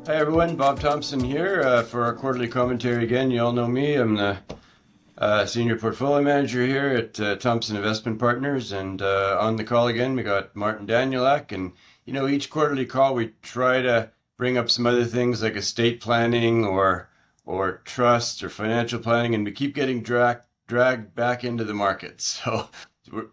Hi everyone, Bob Thompson here for our quarterly commentary again. You all know me. I'm the senior portfolio manager here at Thompson Investment Partners, and on the call again we got Martin Danielak. And each quarterly call we try to bring up some other things like estate planning or trust or financial planning, and we keep getting dragged back into the markets. So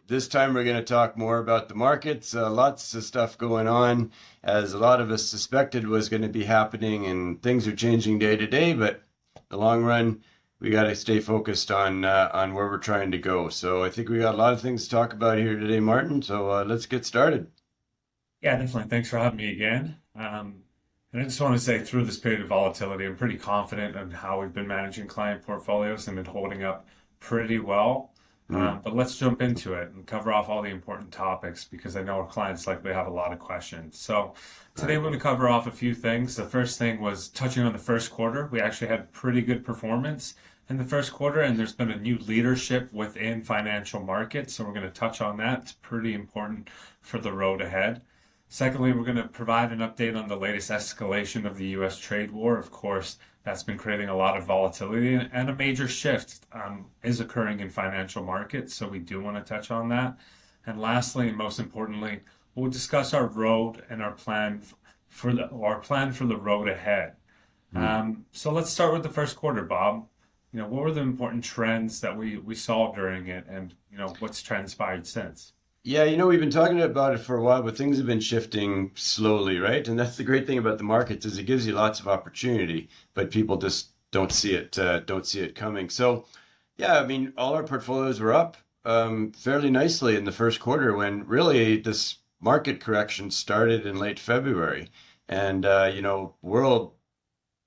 this time we're going to talk more about the markets. Lots of stuff going on, as a lot of us suspected was going to be happening, and things are changing day to day. But in the long run, we got to stay focused on where we're trying to go. So I think we got a lot of things to talk about here today, Martin. So let's get started. Yeah, definitely. Thanks for having me again. And I just want to say through this period of volatility, I'm pretty confident in how we've been managing client portfolios and been holding up pretty well. Mm, But let's jump into it and cover off all the important topics because I know our clients likely have a lot of questions. So today right. we're going to cover off a few things. The first thing was touching on the first quarter. We actually had pretty good performance in the first quarter, and there's been a new leadership within financial markets. So we're going to touch on that. It's pretty important for the road ahead. Secondly, we're going to provide an update on the latest escalation of the U.S. trade war. Of course, that's been creating a lot of volatility, and a major shift is occurring in financial markets. So we do want to touch on that. And lastly, and most importantly, we'll discuss our road and our plan for the road ahead. Mm. So let's start with the first quarter, Bob. What were the important trends that we saw during it, and what's transpired since? Yeah, we've been talking about it for a while, but things have been shifting slowly, right? And that's the great thing about the markets, is it gives you lots of opportunity, but people just don't see it coming. So, yeah, I mean, all our portfolios were up fairly nicely in the first quarter, when really this market correction started in late February. And world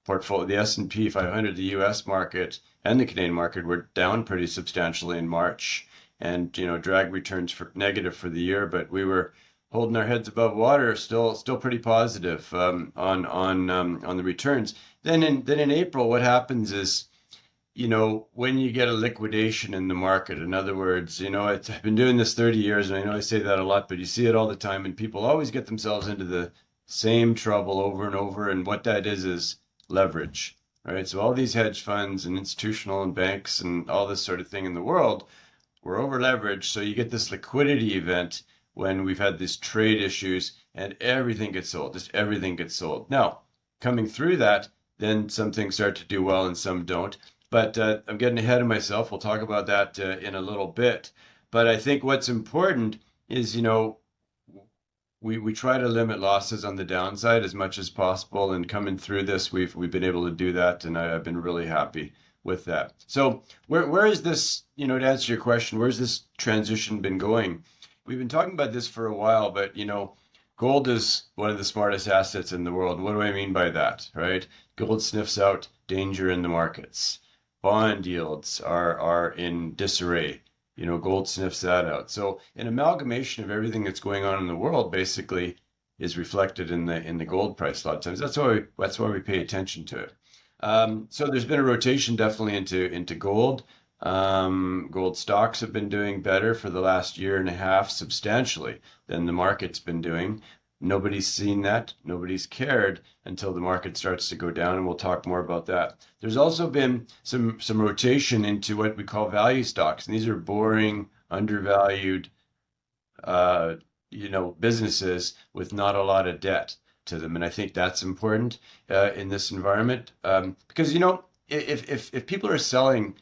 portfolio, the S&P 500, the US market and the Canadian market were down pretty substantially in March. And drag returns for negative for the year, but we were holding our heads above water, still pretty positive on the returns. Then in April, what happens is, when you get a liquidation in the market, in other words, I've been doing this 30 years, and I know I say that a lot, but you see it all the time, and people always get themselves into the same trouble over and over. And what that is leverage, right? So all these hedge funds and institutional and banks and all this sort of thing in the world, we're over leveraged. So you get this liquidity event when we've had these trade issues, and everything gets sold. Just everything gets sold. Now, coming through that, then some things start to do well and some don't. But I'm getting ahead of myself. We'll talk about that in a little bit. But I think what's important is, we try to limit losses on the downside as much as possible. And coming through this, we've been able to do that, and I've been really happy with that. So where is this, to answer your question, where's this transition been going? We've been talking about this for a while, but gold is one of the smartest assets in the world. What do I mean by that, right? Gold sniffs out danger in the markets. Bond yields are in disarray. Gold sniffs that out. So an amalgamation of everything that's going on in the world basically is reflected in the gold price a lot of times. That's why we pay attention to it. So there's been a rotation definitely into gold. Gold stocks have been doing better for the last year and a half, substantially, than the market's been doing. Nobody's seen that. Nobody's cared until the market starts to go down, and we'll talk more about that. There's also been some rotation into what we call value stocks, and these are boring, undervalued, uh, businesses with not a lot of debt to them. And I think that's important in this environment, because if people are selling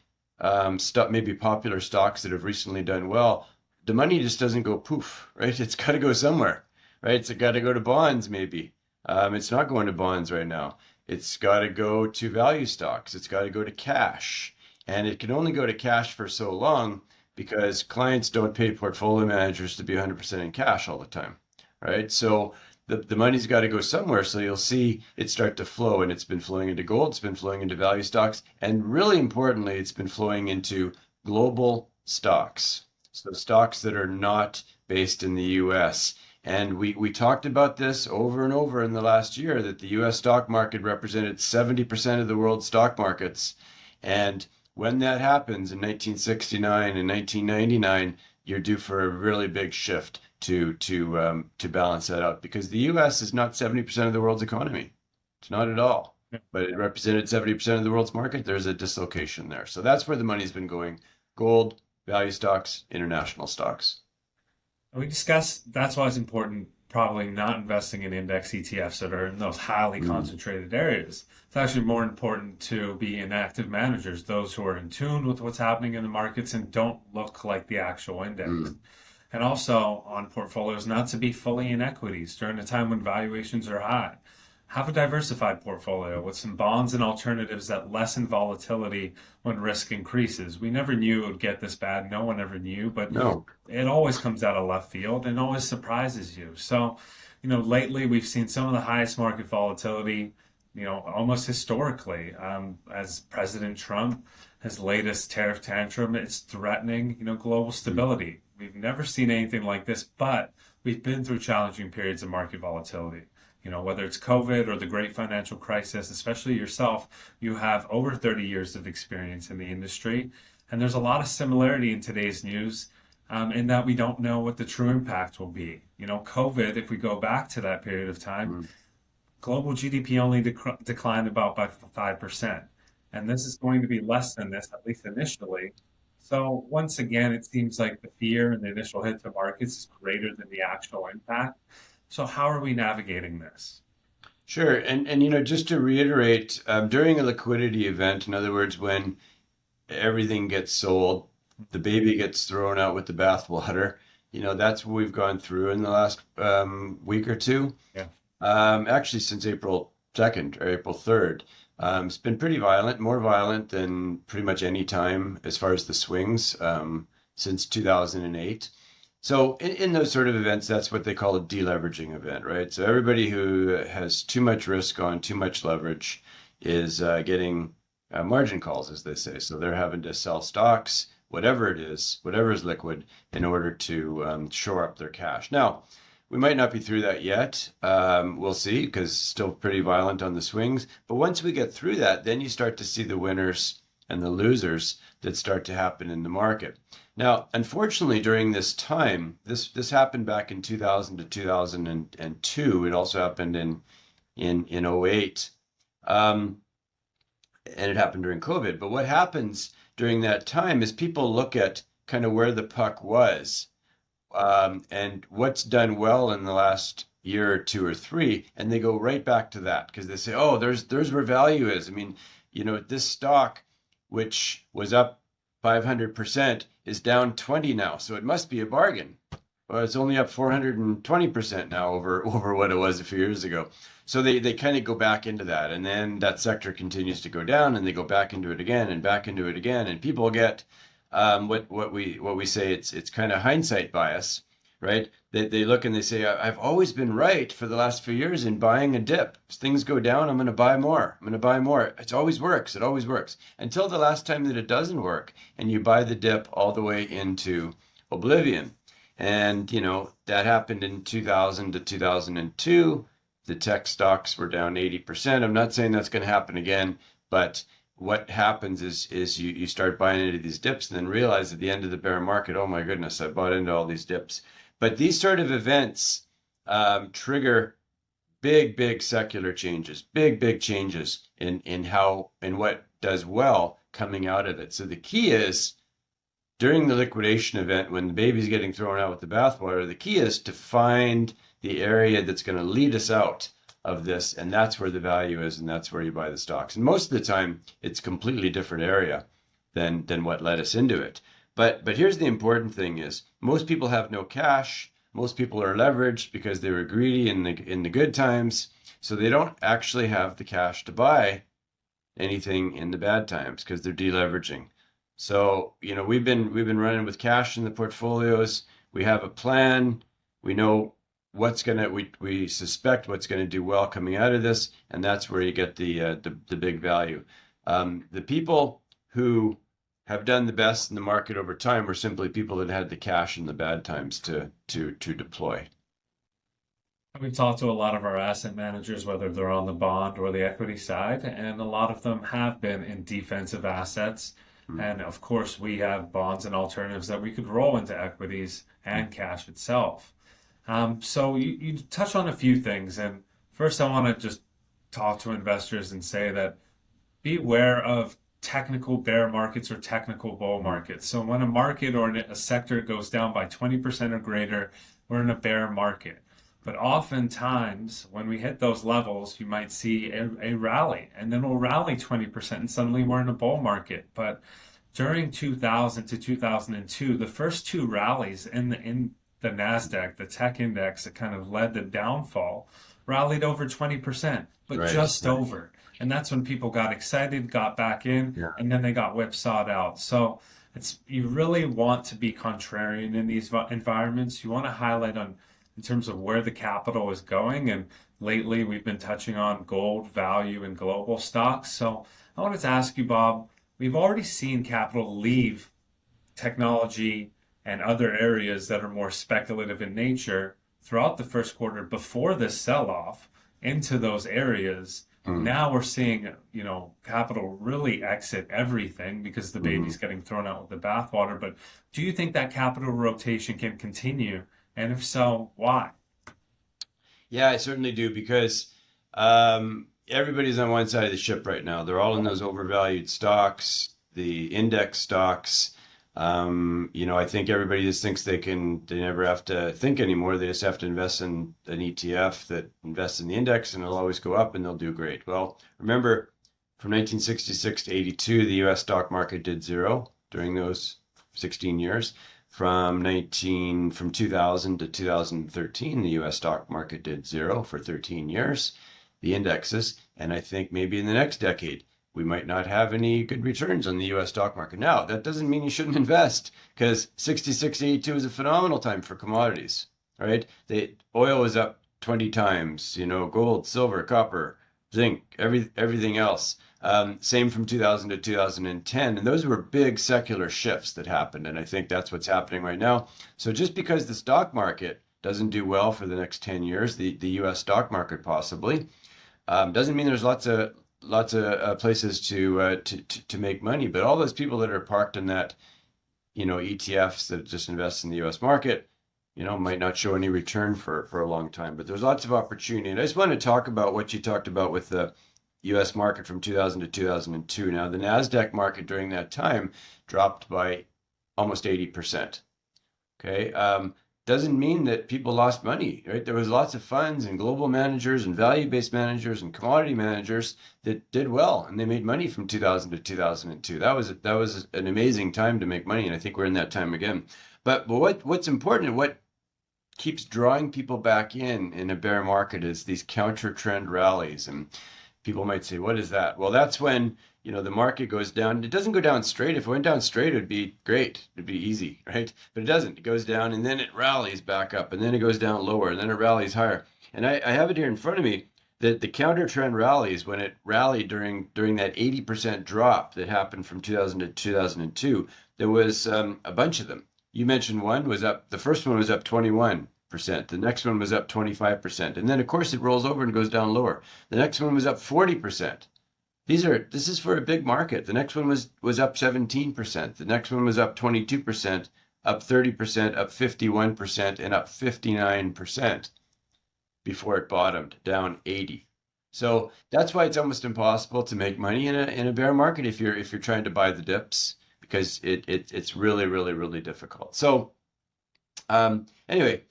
stuff, maybe popular stocks that have recently done well, the money just doesn't go poof, right? It's got to go somewhere, right? It's got to go to bonds, maybe. It's not going to bonds right now. It's got to go to value stocks. It's got to go to cash, and it can only go to cash for so long, because clients don't pay portfolio managers to be 100% in cash all the time, right? So the money's got to go somewhere. So you'll see it start to flow, and it's been flowing into gold, it's been flowing into value stocks, and really importantly, it's been flowing into global stocks. So stocks that are not based in the US. And we talked about this over and over in the last year, that the US stock market represented 70% of the world's stock markets. And when that happens in 1969 and 1999, you're due for a really big shift to balance that out, because the U.S. is not 70% of the world's economy. It's not at all. Yeah. But it represented 70% of the world's market. There's a dislocation there. So that's where the money's been going. Gold, value stocks, international stocks. We discussed that's why it's important probably not investing in index ETFs that are in those highly concentrated areas. It's actually more important to be in active managers, those who are in tune with what's happening in the markets and don't look like the actual index. And also on portfolios, not to be fully in equities during a time when valuations are high. Have a diversified portfolio with some bonds and alternatives that lessen volatility when risk increases. We never knew it would get this bad. No one ever knew, but No. it always comes out of left field and always surprises you. So, lately we've seen some of the highest market volatility, almost historically, as President Trump, his latest tariff tantrum, is threatening, global stability. We've never seen anything like this, but we've been through challenging periods of market volatility. Whether it's COVID or the great financial crisis, especially yourself, you have over 30 years of experience in the industry. And there's a lot of similarity in today's news in that we don't know what the true impact will be. COVID, if we go back to that period of time, global GDP only declined about by 5%. And this is going to be less than this, at least initially. So once again, it seems like the fear and the initial hit to markets is greater than the actual impact. So how are we navigating this? Sure. And just to reiterate, during a liquidity event, in other words, when everything gets sold, the baby gets thrown out with the bathwater. That's what we've gone through in the last week or two. Yeah. Actually, since April 2nd or April 3rd. It's been pretty violent, more violent than pretty much any time as far as the swings since 2008. So in those sort of events, that's what they call a deleveraging event, right? So everybody who has too much risk on too much leverage is getting margin calls, as they say. So they're having to sell stocks, whatever it is, whatever is liquid, in order to shore up their cash. Now, we might not be through that yet. We'll see, because it's still pretty violent on the swings. But once we get through that, then you start to see the winners and the losers that start to happen in the market. Now, unfortunately, during this time, this happened back in 2000 to 2002. It also happened in 08. And it happened during COVID. But what happens during that time is people look at kind of where the puck was and what's done well in the last year or two or three, and they go right back to that because they say, oh, there's where value is. I mean, this stock, which was up 500%, is down 20 now, so it must be a bargain. Well, it's only up 420% now over what it was a few years ago. So they kind of go back into that, and then that sector continues to go down, and they go back into it again and back into it again, and people get what we say it's kind of hindsight bias, right? They look and they say, I've always been right for the last few years in buying a dip. As things go down, I'm going to buy more. I'm going to buy more. It always works. It always works until the last time that it doesn't work, and you buy the dip all the way into oblivion. And that happened in 2000 to 2002. The tech stocks were down 80%. I'm not saying that's going to happen again, but what happens is you start buying into these dips and then realize at the end of the bear market, oh my goodness, I bought into all these dips. But these sort of events trigger big secular changes, big changes in what does well coming out of it. So the key is, during the liquidation event, when the baby's getting thrown out with the bathwater, the key is to find the area that's going to lead us out of this, and that's where the value is, and that's where you buy the stocks. And most of the time, it's a completely different area than what led us into it. But here's the important thing: is most people have no cash. Most people are leveraged because they were greedy in the good times, so they don't actually have the cash to buy anything in the bad times because they're deleveraging. So we've been running with cash in the portfolios. We have a plan. We know we suspect what's gonna do well coming out of this, and that's where you get the big value. The people who have done the best in the market over time were simply people that had the cash in the bad times to deploy. We've talked to a lot of our asset managers, whether they're on the bond or the equity side, and a lot of them have been in defensive assets. And of course, we have bonds and alternatives that we could roll into equities and cash itself. So you touch on a few things, and first I want to just talk to investors and say that beware of technical bear markets or technical bull markets. So when a market or a sector goes down by 20% or greater, we're in a bear market. But oftentimes, when we hit those levels, you might see a rally, and then we'll rally 20%, and suddenly we're in a bull market. But during 2000 to 2002, the first two rallies in the Nasdaq, the tech index that kind of led the downfall, rallied over 20%, but Right. just Right. over. And that's when people got excited, got back in, Yeah. and then they got whipsawed out. So it's you really want to be contrarian in these environments. You want to highlight on in terms of where the capital is going. And lately, we've been touching on gold, value, and global stocks. So I wanted to ask you, Bob, we've already seen capital leave technology and other areas that are more speculative in nature throughout the first quarter before this sell-off into those areas. Mm. Now we're seeing, capital really exit everything because the Mhm. baby's getting thrown out with the bathwater. But do you think that capital rotation can continue? And if so, why? Yeah, I certainly do because everybody's on one side of the ship right now. They're all in those overvalued stocks, the index stocks. I think everybody just thinks they never have to think anymore. They just have to invest in an ETF that invests in the index and it'll always go up and they'll do great. Well, remember from 1966 to 82, the US stock market did zero during those 16 years. From 2000 to 2013, the US stock market did zero for 13 years, the indexes, and I think maybe in the next decade we might not have any good returns on the US stock market. Now, that doesn't mean you shouldn't invest because 66 to 82 is a phenomenal time for commodities, right? Oil was up 20 times, gold, silver, copper, zinc, everything else. Same from 2000 to 2010. And those were big secular shifts that happened. And I think that's what's happening right now. So just because the stock market doesn't do well for the next 10 years, the US stock market possibly, doesn't mean there's lots of places to make money. But all those people that are parked in that, ETFs that just invest in the US market, might not show any return for a long time. But there's lots of opportunity. And I just want to talk about what you talked about with the US market from 2000 to 2002. Now, the NASDAQ market during that time dropped by almost 80%. Okay. Doesn't mean that people lost money, right? There was lots of funds and global managers and value-based managers and commodity managers that did well and they made money from 2000 to 2002. That was an amazing time to make money, and I think we're in that time again. But what's important and what keeps drawing people back in a bear market is these counter trend rallies. And people might say, what is that? Well, that's when, the market goes down. It doesn't go down straight. If it went down straight, it would be great. It'd be easy, right? But it doesn't. It goes down and then it rallies back up and then it goes down lower and then it rallies higher. And I have it here in front of me that the counter trend rallies, when it rallied during that 80% drop that happened from 2000 to 2002, there was a bunch of them. You mentioned one was up, the first one was up 21%. The next one was up 25%. And then, of course, it rolls over and goes down lower. The next one was up 40%. This is for a big market. The next one was up 17%. The next one was up 22%, up 30%, up 51%, and up 59% before it bottomed down 80. So that's why it's almost impossible to make money in a bear market if you're trying to buy the dips, because it's really, really, really difficult. So anyway,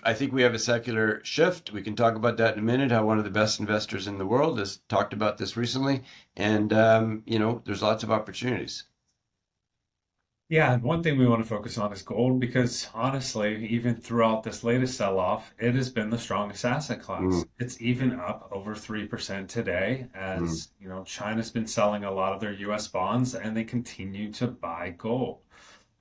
I think we have a secular shift. We can talk about that in a minute, how one of the best investors in the world has talked about this recently. And, there's lots of opportunities. Yeah, and one thing we want to focus on is gold because honestly, even throughout this latest sell-off, it has been the strongest asset class. Mm, It's even up over 3% today mm, as, China's been selling a lot of their US bonds and they continue to buy gold.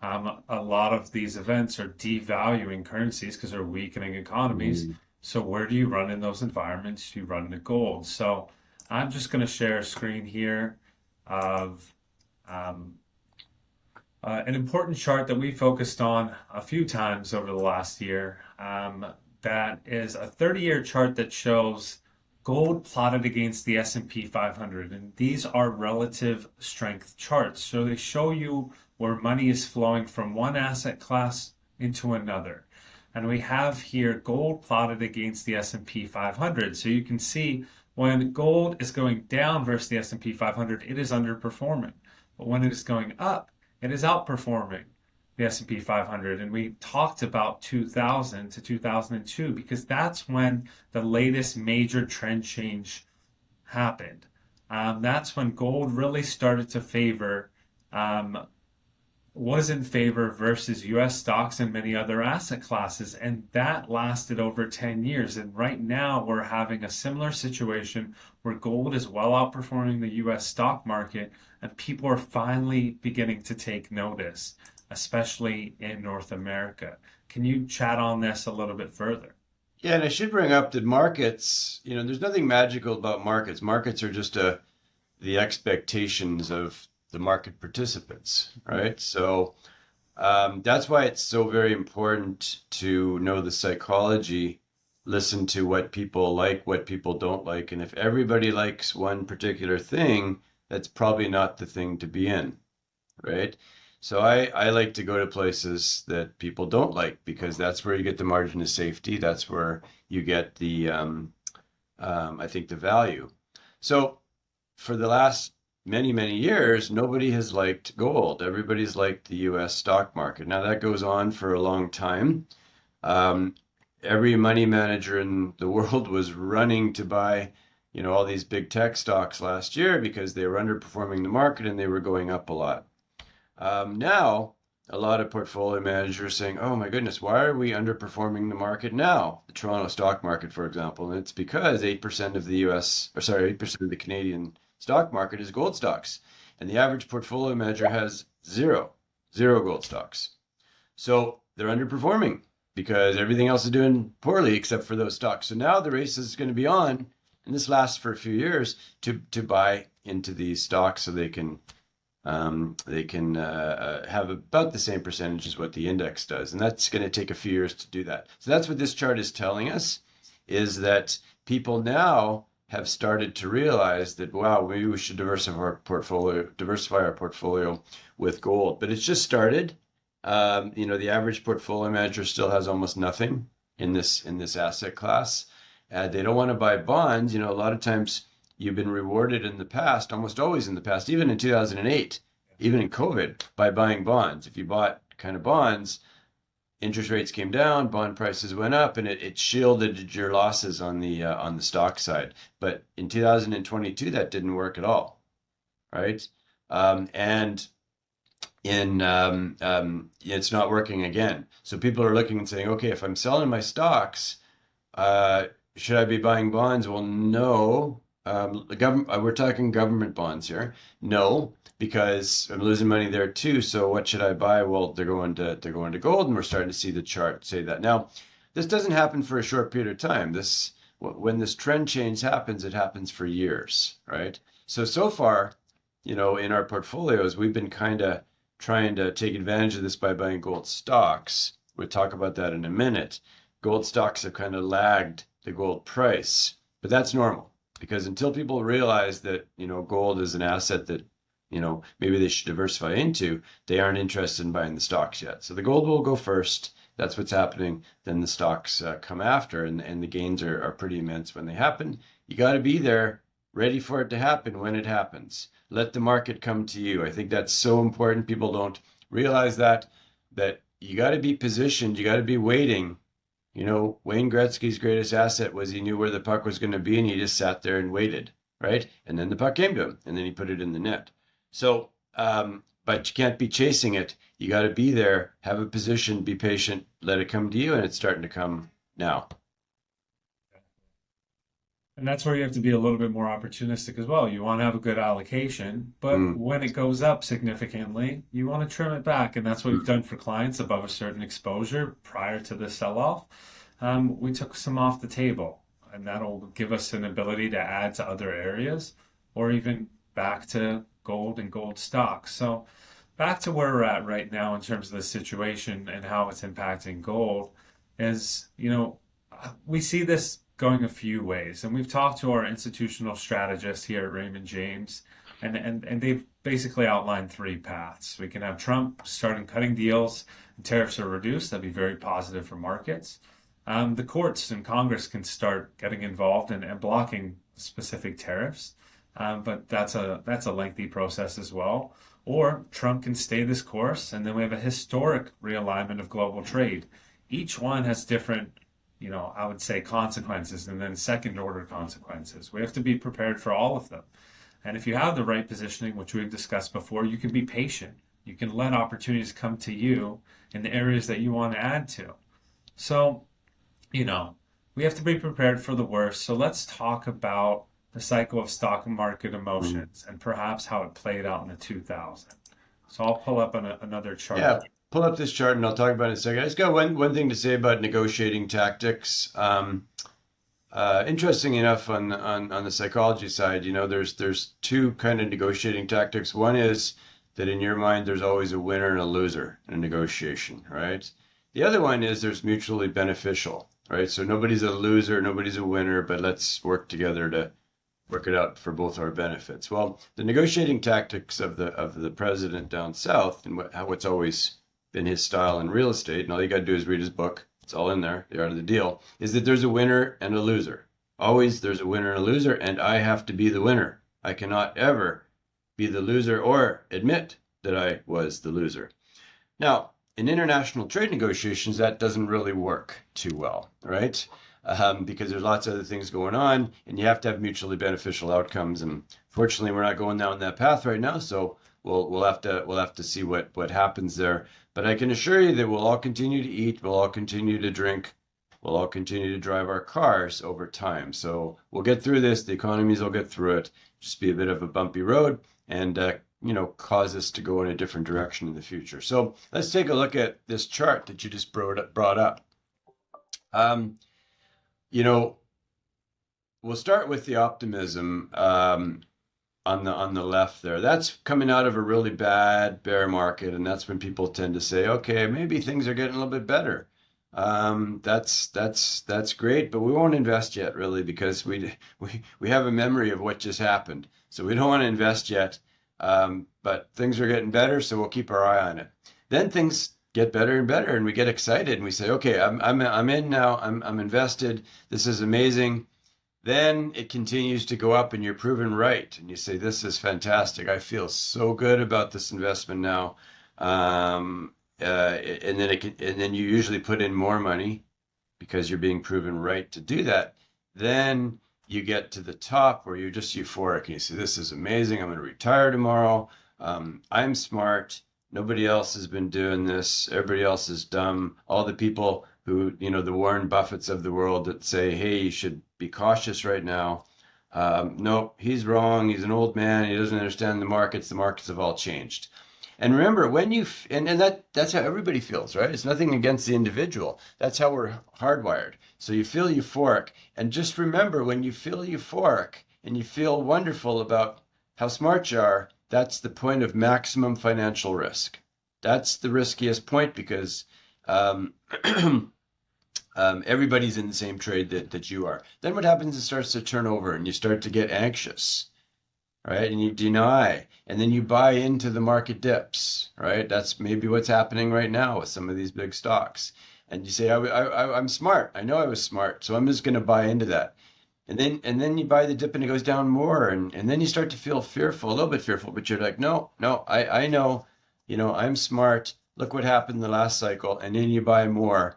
A lot of these events are devaluing currencies because they're weakening economies. mm. So where do you run in those environments? You run to gold. So I'm just going to share a screen here of um, an important chart that we focused on a few times over the last year. That is a 30-year chart that shows gold plotted against the S&P 500. And these are relative strength charts. So they show you where money is flowing from one asset class into another. And we have here gold plotted against the S&P 500. So you can see When gold is going down versus the S&P 500, it is underperforming. But when it is going up, it is outperforming the S&P 500. And we talked about 2000 to 2002 because that's when the latest major trend change happened. That's when gold really started to favor, um, was in favor versus US stocks and many other asset classes. And that lasted over 10 years. And right now, we're having a similar situation where gold is well outperforming the US stock market, and people are finally beginning to take notice, especially in North America. Can you chat on this a little bit further? Yeah, and I should bring up that markets, there's nothing magical about markets. Markets are just the expectations of the market participants, right? So that's why it's so very important to know the psychology, listen to what people like, what people don't like. And if everybody likes one particular thing, that's probably not the thing to be in, right? So I like to go to places that people don't like because that's where you get the margin of safety. That's where you get I think, the value. So for the last many, many years, nobody has liked gold. Everybody's liked the US stock market. Now that goes on for a long time. Um, every money manager in the world was running to buy, all these big tech stocks last year because they were underperforming the market and they were going up a lot. Now, a lot of portfolio managers are saying, oh my goodness, why are we underperforming the market now? The Toronto stock market, for example. And it's because 8% of the US, or sorry, 8% of the Canadian stock market is gold stocks. And the average portfolio manager has zero gold stocks. So they're underperforming because everything else is doing poorly except for those stocks. So now the race is going to be on, and this lasts for a few years to buy into these stocks so they can have about the same percentage as what the index does. And that's going to take a few years to do that. So that's what this chart is telling us, is that people now have started to realize that, wow, maybe we should diversify our portfolio with gold. But it's just started. The average portfolio manager still has almost nothing in this asset class. They don't want to buy bonds. A lot of times you've been rewarded in the past, almost always in the past, even in 2008, even in COVID, by buying bonds. If you bought kind of bonds, interest rates came down, bond prices went up, and it shielded your losses on the stock side. But in 2022, that didn't work at all, right? And it's not working again. So people are looking and saying, okay, if I'm selling my stocks, should I be buying bonds? Well, no. The government, we're talking government bonds here. No, because I'm losing money there too. So what should I buy? Well, they're going to gold, and we're starting to see the chart say that. Now, this doesn't happen for a short period of time. When this trend change happens, it happens for years, right? So far, in our portfolios, we've been kind of trying to take advantage of this by buying gold stocks. We'll talk about that in a minute. Gold stocks have kind of lagged the gold price, but that's normal because until people realize that, gold is an asset that, maybe they should diversify into, they aren't interested in buying the stocks yet. So the gold will go first. That's what's happening. Then the stocks come after, and the gains are pretty immense when they happen. You got to be there, ready for it to happen when it happens. Let the market come to you. I think that's so important. People don't realize that you got to be positioned. You got to be waiting. Wayne Gretzky's greatest asset was he knew where the puck was going to be, and he just sat there and waited, right? And then the puck came to him, and then he put it in the net. So, but you can't be chasing it. You got to be there, have a position, be patient, let it come to you, and it's starting to come now. And that's where you have to be a little bit more opportunistic as well. You want to have a good allocation, but Mm. when it goes up significantly, you want to trim it back. And that's what we've done for clients above a certain exposure prior to the sell-off. We took some off the table, and that'll give us an ability to add to other areas or even back to gold and gold stocks. So back to where we're at right now in terms of the situation and how it's impacting gold is, we see this going a few ways. And we've talked to our institutional strategists here at Raymond James, and they've basically outlined three paths. We can have Trump starting cutting deals and tariffs are reduced. That'd be very positive for markets. The courts and Congress can start getting involved and blocking specific tariffs. But that's a lengthy process as well. Or Trump can stay this course, and then we have a historic realignment of global trade. Each one has different, I would say consequences and then second order consequences. We have to be prepared for all of them. And if you have the right positioning, which we've discussed before, you can be patient. You can let opportunities come to you in the areas that you want to add to. So, we have to be prepared for the worst. So let's talk about the cycle of stock market emotions and perhaps how it played out in the 2000s. So I'll pull up another chart. Yeah, pull up this chart and I'll talk about it in a second. I just got one thing to say about negotiating tactics. Interesting enough, on the psychology side, there's two kind of negotiating tactics. One is that in your mind, there's always a winner and a loser in a negotiation, right? The other one is there's mutually beneficial, right? So nobody's a loser, nobody's a winner, but let's work together to work it out for both our benefits. Well, the negotiating tactics of the president down south, and what's always been his style in real estate, and all you got to do is read his book. It's all in there, the art of the deal, is that there's a winner and a loser. Always there's a winner and a loser, and I have to be the winner. I cannot ever be the loser or admit that I was the loser. Now, in international trade negotiations, that doesn't really work too well, right? Because there's lots of other things going on, and you have to have mutually beneficial outcomes. And fortunately, we're not going down that path right now, so we'll have to see what happens there. But I can assure you that we'll all continue to eat, we'll all continue to drink, we'll all continue to drive our cars over time. So we'll get through this. The economies will get through it. Just be a bit of a bumpy road, and cause us to go in a different direction in the future. So let's take a look at this chart that you just brought up. We'll start with the optimism on the left there. That's coming out of a really bad bear market, and that's when people tend to say, okay, maybe things are getting a little bit better. That's great, but we won't invest yet, really, because we have a memory of what just happened. So we don't want to invest yet, but things are getting better, so we'll keep our eye on it. Then things get better and better, and we get excited, and we say, okay, I'm in now, I'm invested, this is amazing. Then it continues to go up, and you're proven right, and you say, this is fantastic, I feel so good about this investment now. And then you usually put in more money because you're being proven right to do that. Then you get to the top where you're just euphoric, and you say, this is amazing, I'm going to retire tomorrow, I'm smart, nobody else has been doing this. Everybody else is dumb. All the people who, the Warren Buffetts of the world that say, hey, you should be cautious right now. Nope, he's wrong. He's an old man. He doesn't understand the markets. The markets have all changed. And remember, that's how everybody feels, right? It's nothing against the individual. That's how we're hardwired. So you feel euphoric. And just remember, when you feel euphoric and you feel wonderful about how smart you are, that's the point of maximum financial risk. That's the riskiest point because everybody's in the same trade that you are. Then what happens is it starts to turn over and you start to get anxious, right? And you deny, and then you buy into the market dips, right? That's maybe what's happening right now with some of these big stocks. And you say, I'm smart. I know I was smart, so I'm just going to buy into that. And then you buy the dip and it goes down more, and then you start to feel fearful, a little bit fearful, but you're like, no, I know, I'm smart. Look what happened the last cycle, and then you buy more,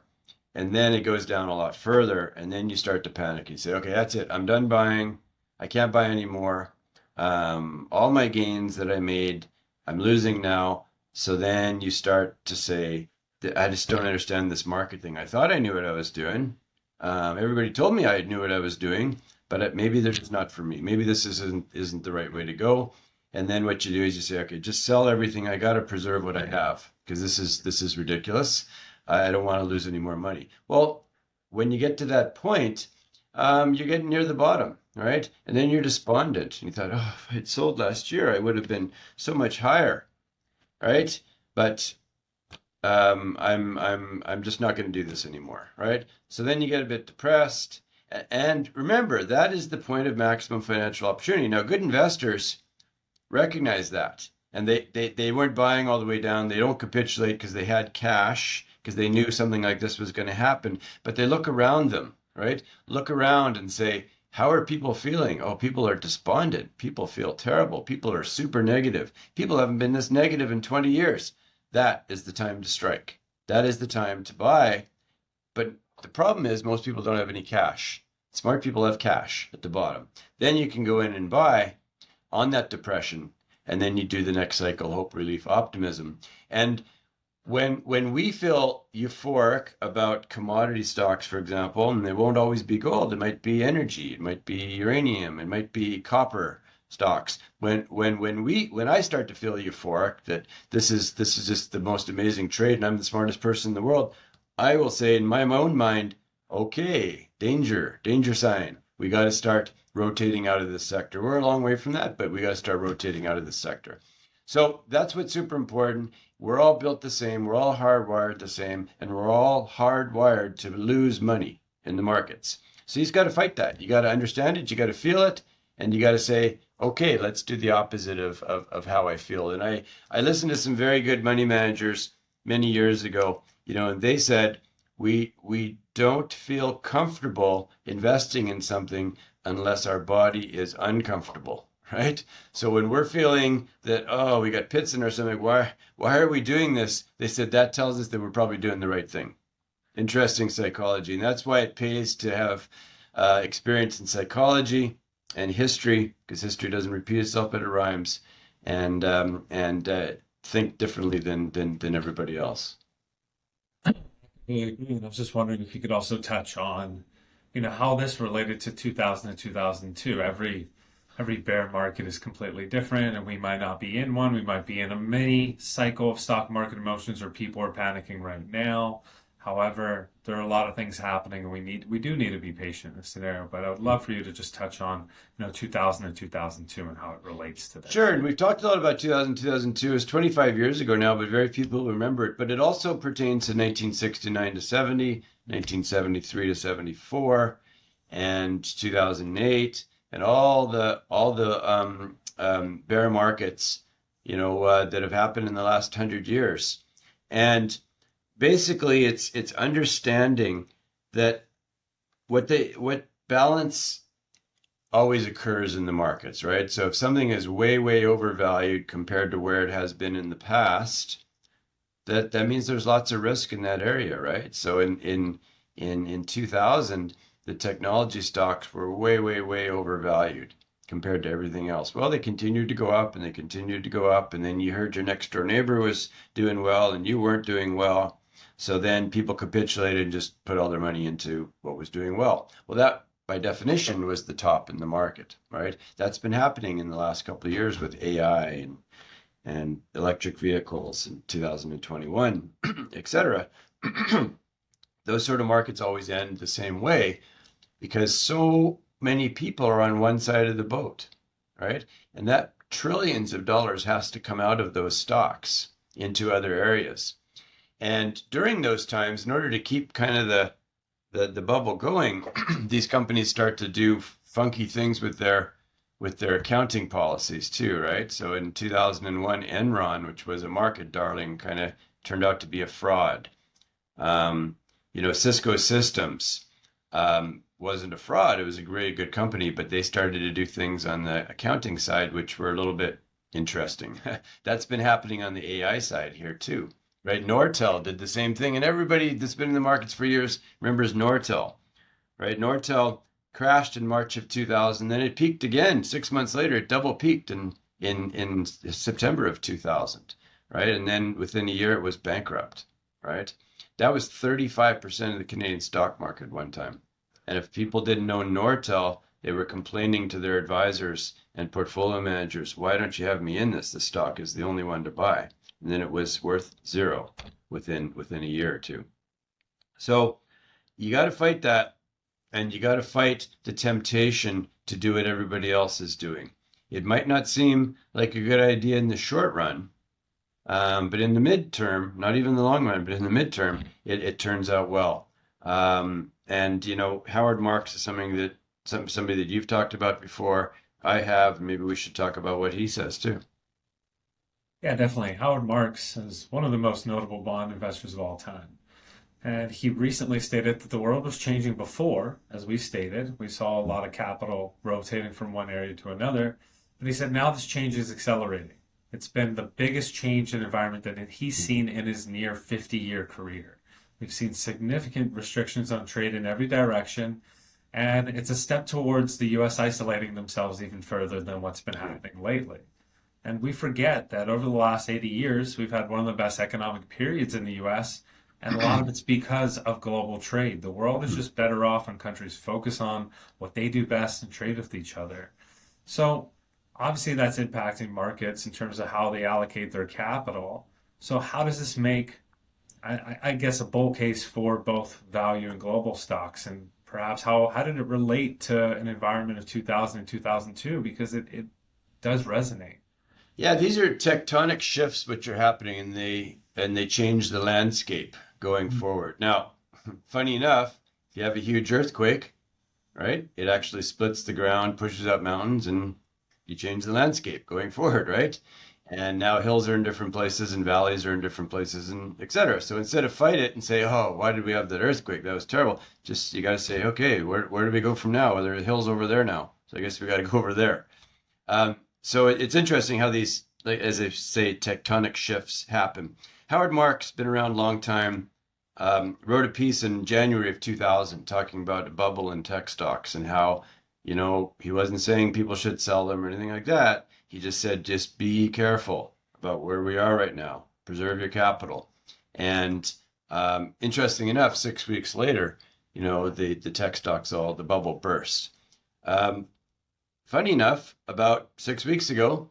and then it goes down a lot further, and then you start to panic. You say, okay, that's it. I'm done buying. I can't buy anymore. All my gains that I made, I'm losing now. So then you start to say, I just don't understand this market thing. I thought I knew what I was doing. Everybody told me I knew what I was doing, but maybe this is not for me. Maybe this isn't the right way to go. And then what you do is you say, okay, just sell everything. I got to preserve what I have because this is ridiculous. I don't want to lose any more money. Well, when you get to that point, you're getting near the bottom, right? And then you're despondent. And you thought, oh, if I'd sold last year, I would have been so much higher, right? But I'm just not going to do this anymore, right? So then you get a bit depressed. And remember, that is the point of maximum financial opportunity. Now, good investors recognize that. And they weren't buying all the way down. They don't capitulate because they had cash, because they knew something like this was going to happen. But they look around them, right? Look around and say, How are people feeling? Oh, people are despondent. People feel terrible. People are super negative. People haven't been this negative in 20 years. That is the time to strike. That is the time to buy. But the problem is most people don't have any cash. Smart people have cash at the bottom. Then you can go in and buy on that depression, and then you do the next cycle, hope, relief, optimism. And when we feel euphoric about commodity stocks, for example, and they won't always be gold, it might be energy, it might be uranium, it might be copper stocks. When I start to feel euphoric that this is just the most amazing trade and I'm the smartest person in the world, I will say in my own mind, okay, danger sign. We got to start rotating out of this sector. We're a long way from that, but we got to start rotating out of this sector. So that's what's super important. We're all built the same, we're all hardwired the same, and we're all hardwired to lose money in the markets. So you've got to fight that. You got to understand it, you got to feel it, and you got to say, okay, let's do the opposite of how I feel. And I listened to some very good money managers many years ago, and they said, we don't feel comfortable investing in something unless our body is uncomfortable. Right? So when we're feeling that, oh, we got pits in our stomach, why are we doing this? They said that tells us that we're probably doing the right thing. Interesting psychology. And that's why it pays to have experience in psychology and history, because history doesn't repeat itself, but it rhymes, and think differently than everybody else. Yeah, I was just wondering if you could also touch on, how this related to 2000 and 2002. Every bear market is completely different, and we might not be in one. We might be in a mini cycle of stock market emotions where people are panicking right now. However, there are a lot of things happening, and we do need to be patient in this scenario. But I would love for you to just touch on, 2000 and 2002 and how it relates to this. Sure, and we've talked a lot about 2000, 2002. It's 25 years ago now, but very few people remember it. But it also pertains to 1969 to 70, 1973 to 74, and 2008, and all the bear markets, that have happened in the last 100 years. And basically, it's understanding that what balance always occurs in the markets, right? So if something is way, way overvalued compared to where it has been in the past, that means there's lots of risk in that area, right? So in 2000, the technology stocks were way, way, way overvalued compared to everything else. Well, they continued to go up and they continued to go up, and then you heard your next door neighbor was doing well and you weren't doing well. So then people capitulated and just put all their money into what was doing well. Well, that by definition was the top in the market, right? That's been happening in the last couple of years with AI and electric vehicles in 2021, et cetera. Those sort of markets always end the same way because so many people are on one side of the boat, right? And that trillions of dollars has to come out of those stocks into other areas. And during those times, in order to keep kind of the bubble going, these companies start to do funky things with their accounting policies too, right? So in 2001, Enron, which was a market darling, kind of turned out to be a fraud. Cisco Systems wasn't a fraud. It was a really good company, but they started to do things on the accounting side, which were a little bit interesting. That's been happening on the AI side here too, right? Nortel did the same thing, and everybody that's been in the markets for years remembers Nortel, right? Nortel crashed in March of 2000, then it peaked again 6 months later. It double peaked in September of 2000, right? And then within a year it was bankrupt, right? That was 35% of the Canadian stock market one time. And if people didn't know Nortel, they were complaining to their advisors and portfolio managers, why don't you have me in this? The stock is the only one to buy. And then it was worth zero within a year or two. So you got to fight that, and you got to fight the temptation to do what everybody else is doing. It might not seem like a good idea in the short run, but in the midterm, not even the long run, but in the midterm, it turns out well. And Howard Marks is somebody that you've talked about before. I have. Maybe we should talk about what he says too. Yeah, definitely. Howard Marks is one of the most notable bond investors of all time. And he recently stated that the world was changing before, as we stated. We saw a lot of capital rotating from one area to another. But he said now this change is accelerating. It's been the biggest change in environment that he's seen in his near 50-year career. We've seen significant restrictions on trade in every direction, and it's a step towards the US isolating themselves even further than what's been happening lately. And we forget that over the last 80 years, we've had one of the best economic periods in the US, and a lot of it's because of global trade. The world is just better off when countries focus on what they do best and trade with each other. So obviously that's impacting markets in terms of how they allocate their capital. So how does this make, I guess, a bull case for both value and global stocks? And perhaps how did it relate to an environment of 2000 and 2002? Because it does resonate. Yeah, these are tectonic shifts which are happening, and they change the landscape going forward. Now, funny enough, if you have a huge earthquake, right, it actually splits the ground, pushes up mountains, and you change the landscape going forward, right? And now hills are in different places and valleys are in different places and etc. So instead of fight it and say, oh, why did we have that earthquake? That was terrible. Just you got to say, okay, where do we go from now? Well, there are hills over there now. So I guess we got to go over there. So it's interesting how these, like, as I say, tectonic shifts happen. Howard Marks been around a long time. Wrote a piece in January of 2000 talking about a bubble in tech stocks and how, he wasn't saying people should sell them or anything like that. He just said, just be careful about where we are right now. Preserve your capital. And interesting enough, 6 weeks later, the tech stocks the bubble burst. Funny enough, about 6 weeks ago,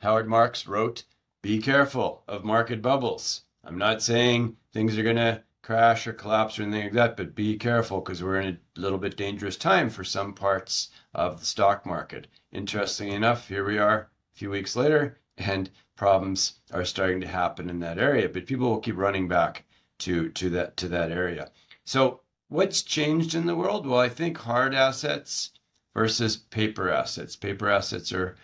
Howard Marks wrote, be careful of market bubbles. I'm not saying things are going to crash or collapse or anything like that, but be careful because we're in a little bit dangerous time for some parts of the stock market. Interestingly enough, here we are a few weeks later, and problems are starting to happen in that area, but people will keep running back to that area. So what's changed in the world? Well, I think hard assets versus paper assets. Paper assets are,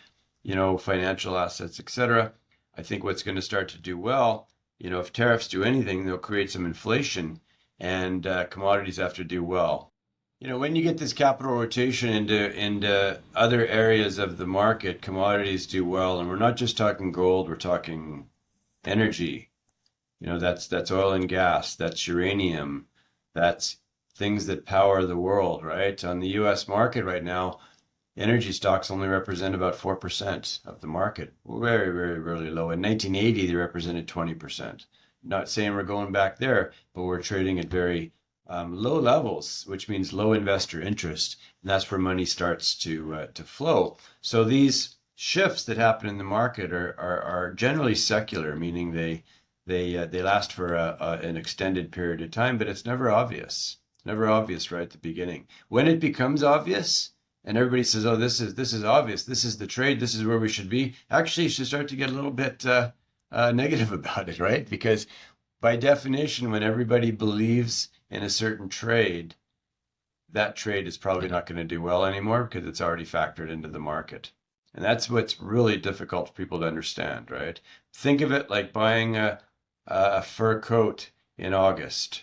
financial assets, etc. I think what's going to start to do well, if tariffs do anything, they'll create some inflation, and commodities have to do well. When you get this capital rotation into other areas of the market, commodities do well, and we're not just talking gold, we're talking energy. That's oil and gas, that's uranium, that's things that power the world, right? On the US market right now, energy stocks only represent about 4% of the market. Very, very, really low. In 1980, they represented 20%. Not saying we're going back there, but we're trading at very low levels, which means low investor interest. And that's where money starts to flow. So these shifts that happen in the market are generally secular, meaning they last for an extended period of time, but it's never obvious. Never obvious right at the beginning. When it becomes obvious and everybody says, oh, this is obvious, this is the trade, this is where we should be, actually you should start to get a little bit negative about it, right? Because by definition, when everybody believes in a certain trade, that trade is probably not going to do well anymore because it's already factored into the market. And that's what's really difficult for people to understand, right? Think of it like buying a fur coat in August,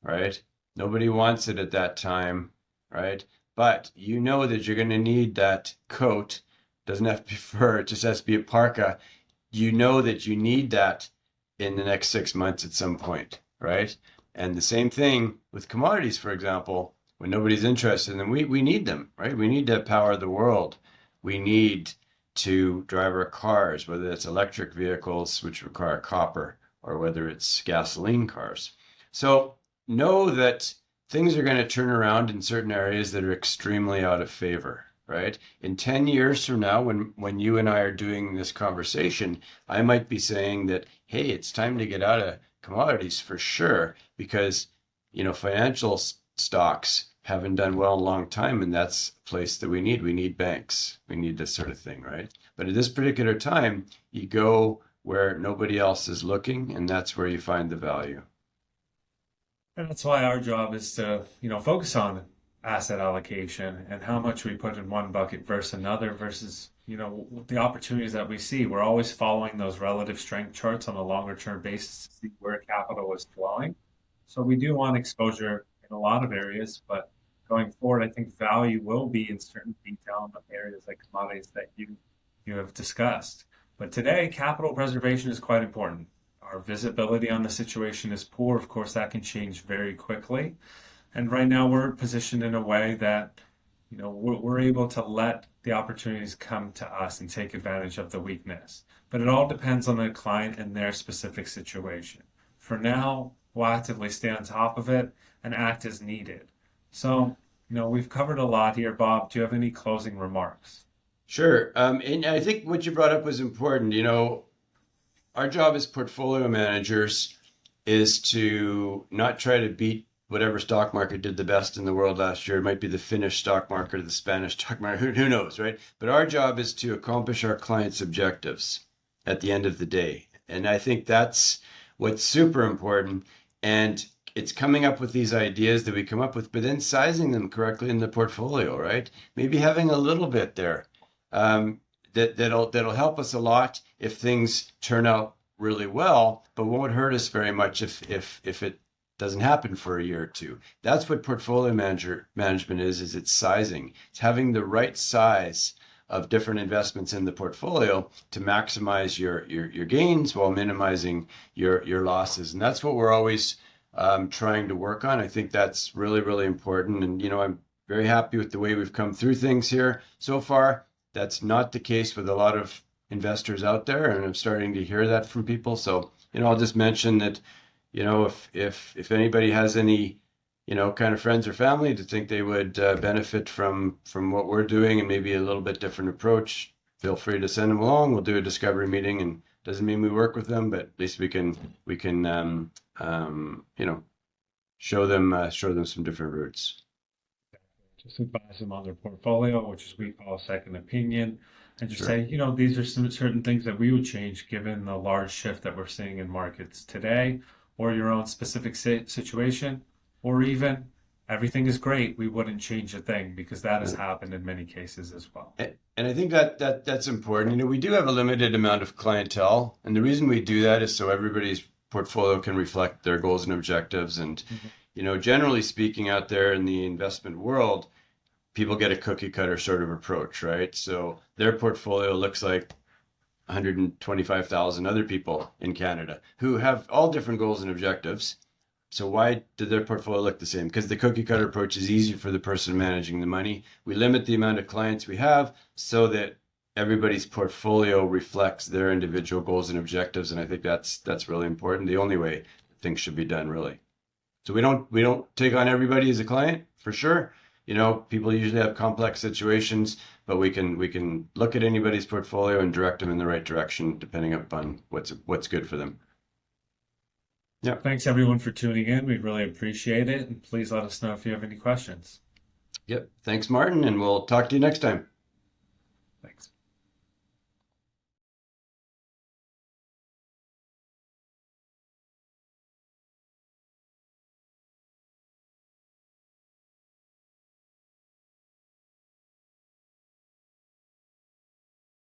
right? Nobody wants it at that time, right? But you know that you're going to need that coat. Doesn't have to be fur, it just has to be a parka. You know that you need that in the next 6 months at some point, right? And the same thing with commodities, for example, when nobody's interested in them, we need them, right? We need to power the world. We need to drive our cars, whether it's electric vehicles, which require copper, or whether it's gasoline cars. So know that things are going to turn around in certain areas that are extremely out of favor, right? In 10 years from now, when you and I are doing this conversation, I might be saying that, hey, it's time to get out of commodities for sure, because, financial stocks haven't done well in a long time, and that's a place that we need. We need banks. We need this sort of thing, right? But at this particular time, you go where nobody else is looking, and that's where you find the value. And that's why our job is to, focus on asset allocation and how much we put in one bucket versus another versus, the opportunities that we see. We're always following those relative strength charts on a longer term basis to see where capital is flowing. So we do want exposure in a lot of areas, but going forward, I think value will be in certain detail in the areas like commodities that you have discussed. But today, capital preservation is quite important. Our visibility on the situation is poor. Of course, that can change very quickly. And right now, we're positioned in a way that we're able to let the opportunities come to us and take advantage of the weakness. But it all depends on the client and their specific situation. For now, we'll actively stay on top of it and act as needed. So, we've covered a lot here. Bob, do you have any closing remarks? Sure. And I think what you brought up was important. Our job as portfolio managers is to not try to beat whatever stock market did the best in the world last year. It might be the Finnish stock market or the Spanish stock market, who knows, right? But our job is to accomplish our clients' objectives at the end of the day. And I think that's what's super important. And it's coming up with these ideas that we come up with, but then sizing them correctly in the portfolio, right? Maybe having a little bit there. That'll help us a lot if things turn out really well, but won't hurt us very much if it doesn't happen for a year or two. That's what portfolio management is it's sizing. It's having the right size of different investments in the portfolio to maximize your gains while minimizing your losses. And that's what we're always trying to work on. I think that's really, really important. And, I'm very happy with the way we've come through things here so far. That's not the case with a lot of investors out there, and I'm starting to hear that from people. So, I'll just mention that, if anybody has any, kind of friends or family to think they would benefit from what we're doing and maybe a little bit different approach, feel free to send them along. We'll do a discovery meeting, and doesn't mean we work with them, but at least we can show them some different routes. Just advise them on their portfolio, which is we call a second opinion, and just say, these are some certain things that we would change given the large shift that we're seeing in markets today, or your own specific situation, or even everything is great, we wouldn't change a thing, because that has happened in many cases as well. And I think that's important. We do have a limited amount of clientele, and the reason we do that is so everybody's portfolio can reflect their goals and objectives. And generally speaking, out there in the investment world, people get a cookie cutter sort of approach, right? So their portfolio looks like 125,000 other people in Canada who have all different goals and objectives. So why did their portfolio look the same? Because the cookie cutter approach is easy for the person managing the money. We limit the amount of clients we have so that everybody's portfolio reflects their individual goals and objectives. And I think that's really important. The only way things should be done, really. So we don't take on everybody as a client, for sure. People usually have complex situations, but we can look at anybody's portfolio and direct them in the right direction depending upon what's good for them. Yeah. Thanks everyone for tuning in. We really appreciate it, and please let us know if you have any questions. Yep. Thanks, Martin, and we'll talk to you next time. Thanks.